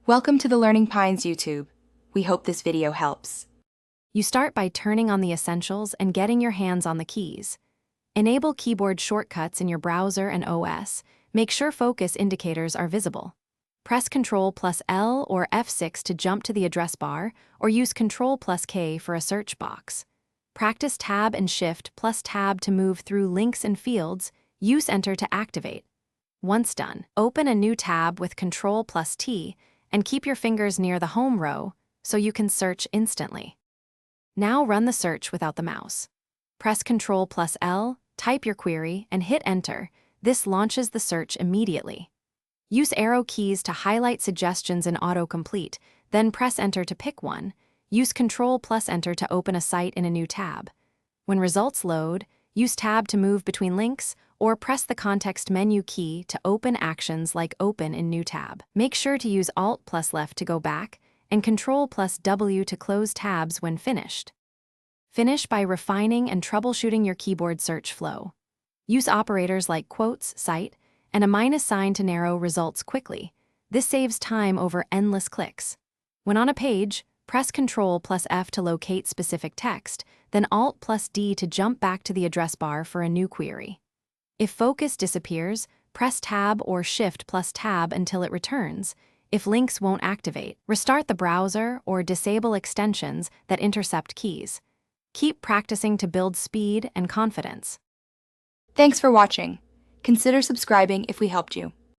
Welcome to the Learning Pines YouTube. We hope this video helps. You start by turning on the essentials and getting your hands on the keys. Enable keyboard shortcuts in your browser and OS. Make sure focus indicators are visible. Press Ctrl+L or F6 to jump to the address bar, or use Ctrl+K for a search box. Practice Tab and Shift+Tab to move through links and fields. Use Enter to activate. Once done, open a new tab with Ctrl+T and keep your fingers near the home row so you can search instantly. Now run the search without the mouse. Press Ctrl+L, type your query, and hit Enter. This launches the search immediately. Use arrow keys to highlight suggestions in autocomplete, then press Enter to pick one. Use Ctrl+Enter to open a site in a new tab. When results load, use Tab to move between links, or press the context menu key to open actions like Open in New Tab. Make sure to use Alt+Left to go back, and Ctrl+W to close tabs when finished. Finish by refining and troubleshooting your keyboard search flow. Use operators like quotes, cite, and a minus sign to narrow results quickly. This saves time over endless clicks. When on a page, press Ctrl+F to locate specific text, then Alt+D to jump back to the address bar for a new query. If focus disappears, press Tab or Shift+Tab until it returns. If links won't activate, restart the browser or disable extensions that intercept keys. Keep practicing to build speed and confidence. Thanks for watching. Consider subscribing if we helped you.